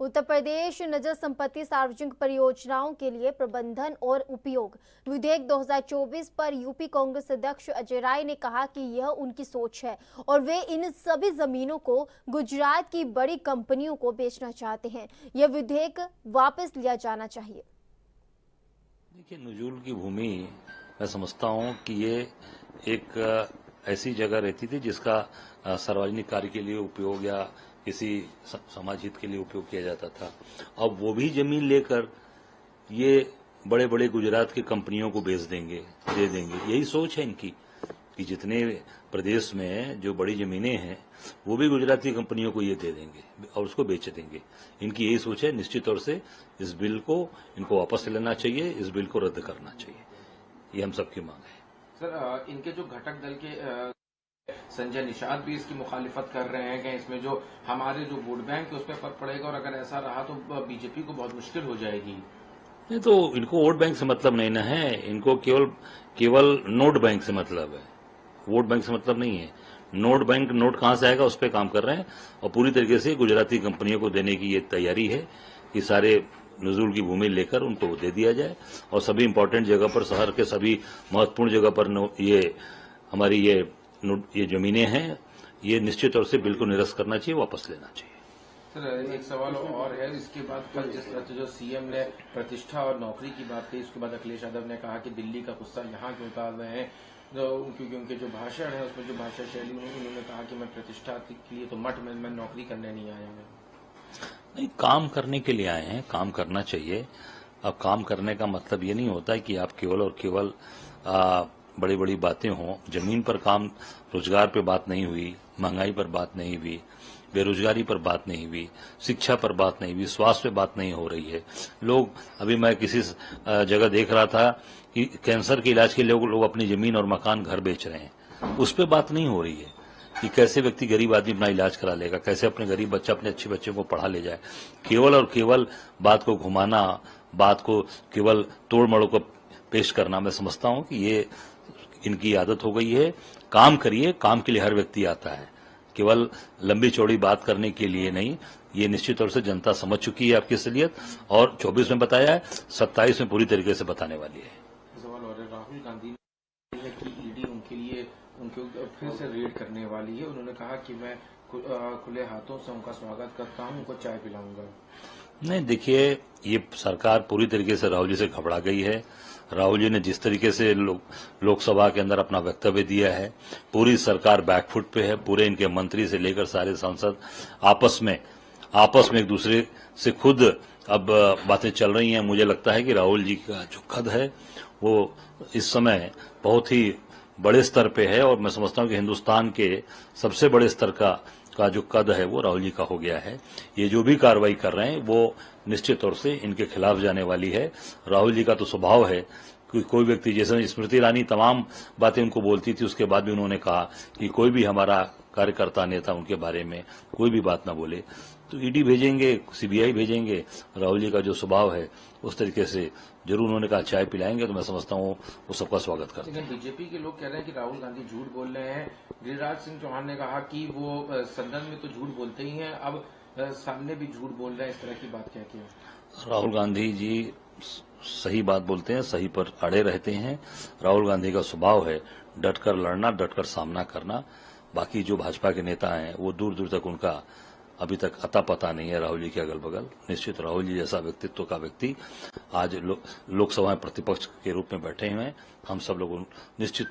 उत्तर प्रदेश नजर संपत्ति सार्वजनिक परियोजनाओं के लिए प्रबंधन और उपयोग विधेयक 2024 पर यूपी कांग्रेस अध्यक्ष अजय राय ने कहा कि यह उनकी सोच है और वे इन सभी जमीनों को गुजरात की बड़ी कंपनियों को बेचना चाहते हैं। यह विधेयक वापस लिया जाना चाहिए। देखिए, नजूल की भूमि मैं समझता हूं कि ये एक ऐसी जगह रहती थी जिसका सार्वजनिक कार्य के लिए उपयोग या किसी समाज हित के लिए उपयोग किया जाता था। अब वो भी जमीन लेकर ये बड़े बड़े गुजरात की कंपनियों को बेच देंगे, दे देंगे। यही सोच है इनकी कि जितने प्रदेश में जो बड़ी जमीनें हैं वो भी गुजराती कंपनियों को ये दे देंगे और उसको बेच देंगे। इनकी यही सोच है। निश्चित तौर से इस बिल को इनको वापस लेना चाहिए, इस बिल को रद्द करना चाहिए। ये हम सबकी मांग है। सर, इनके जो घटक दल के संजय निषाद भी इसकी मुखालिफत कर रहे हैं कि इसमें जो हमारे जो वोट बैंक है उस पर फर्क पड़ेगा और अगर ऐसा रहा तो बीजेपी को बहुत मुश्किल हो जाएगी। नहीं तो इनको वोट बैंक से मतलब नहीं ना है, इनको केवल नोट बैंक से मतलब है। वोट बैंक से मतलब नहीं है। नोट बैंक, नोट कहां से आएगा उस पर काम कर रहे हैं और पूरी तरीके से गुजराती कंपनियों को देने की ये तैयारी है कि सारे नजूल की भूमि लेकर उनको दे दिया जाए और सभी इंपॉर्टेंट जगह पर, शहर के सभी महत्वपूर्ण जगह पर ये हमारी ये जमीनें हैं, ये निश्चित तौर से बिल को निरस्त करना चाहिए, वापस लेना चाहिए। सर, एक सवाल और है। इसके बाद कल जिस तरह से जो सीएम ने प्रतिष्ठा और नौकरी की बात कही, उसके बाद अखिलेश यादव ने कहा कि दिल्ली का गुस्सा यहाँ क्यों उतार रहे हैं, क्योंकि उनके जो भाषण है उसमें जो भाषा शैली उन्होंने कहा कि मैं प्रतिष्ठा के लिए तो मठ में मैं नौकरी करने नहीं आया हूँ। नहीं, काम करने के लिए आए हैं, काम करना चाहिए। अब काम करने का मतलब ये नहीं होता है कि आप केवल और केवल बड़ी बड़ी बातें हों। जमीन पर काम, रोजगार पे बात नहीं हुई, महंगाई पर बात नहीं हुई, बेरोजगारी पर बात नहीं हुई, शिक्षा पर बात नहीं हुई, स्वास्थ्य पे बात नहीं हो रही है। लोग, अभी मैं किसी जगह देख रहा था कि कैंसर के इलाज के लिए लोग अपनी जमीन और मकान, घर बेच रहे हैं। उस पर बात नहीं हो रही है कि कैसे व्यक्ति, गरीब आदमी अपना इलाज करा लेगा, कैसे अपने गरीब बच्चा, अपने अच्छे बच्चे को पढ़ा ले जाए। केवल और केवल बात को घुमाना, बात को केवल तोड़ मड़ोड़ को पेश करना, मैं समझता हूं कि ये इनकी आदत हो गई है। काम करिए, काम के लिए हर व्यक्ति आता है, केवल लंबी चौड़ी बात करने के लिए नहीं। ये निश्चित तौर से जनता समझ चुकी है आपकी असलियत और 24 में बताया है, 27 में पूरी तरीके से बताने वाली है। सवाल और है, राहुल गांधी ने कि ईडी उनके लिए उनके फिर से रेड करने वाली है। उन्होंने कहा कि मैं खुले हाथों से उनका स्वागत करता हूं, उनको चाय पिलाऊंगा। नहीं, देखिए, ये सरकार पूरी तरीके से राहुल जी से घबरा गई है। राहुल जी ने जिस तरीके से लोकसभा के अंदर अपना वक्तव्य दिया है, पूरी सरकार बैकफुट पे है। पूरे इनके मंत्री से लेकर सारे सांसद आपस में एक दूसरे से खुद अब बातें चल रही हैं। मुझे लगता है कि राहुल जी का जो कद है वो इस समय बहुत ही बड़े स्तर पे है और मैं समझता हूं कि हिंदुस्तान के सबसे बड़े स्तर का जो कद है वो राहुल जी का हो गया है। ये जो भी कार्रवाई कर रहे हैं वो निश्चित तौर से इनके खिलाफ जाने वाली है। राहुल जी का तो स्वभाव है कि कोई व्यक्ति, जैसे स्मृति ईरानी तमाम बातें उनको बोलती थी, उसके बाद भी उन्होंने कहा कि कोई भी हमारा कार्यकर्ता, नेता उनके बारे में कोई भी बात ना बोले। तो ईडी भेजेंगे, सीबीआई भेजेंगे। राहुल जी का जो स्वभाव है उस तरीके से जरूर उन्होंने कहा चाय पिलाएंगे, तो मैं समझता हूँ वो सबका स्वागत करते हैं। बीजेपी के लोग कह रहे हैं कि राहुल गांधी झूठ बोल रहे हैं। गिरिराज सिंह चौहान ने कहा कि वो सदन में तो झूठ बोलते ही हैं, अब सामने भी झूठ बोल रहे हैं। इस तरह की बात क्या की? राहुल गांधी जी सही बात बोलते हैं, सही पर अड़े रहते हैं। राहुल गांधी का स्वभाव है डटकर लड़ना, डटकर सामना करना। बाकी जो भाजपा के नेता हैं वो दूर दूर तक उनका अभी तक अता पता नहीं है राहुल जी के अगल बगल। निश्चित राहुल जी जैसा व्यक्तित्व का व्यक्ति आज लोकसभा में प्रतिपक्ष के रूप में बैठे हुए हैं। हम सब लोग निश्चित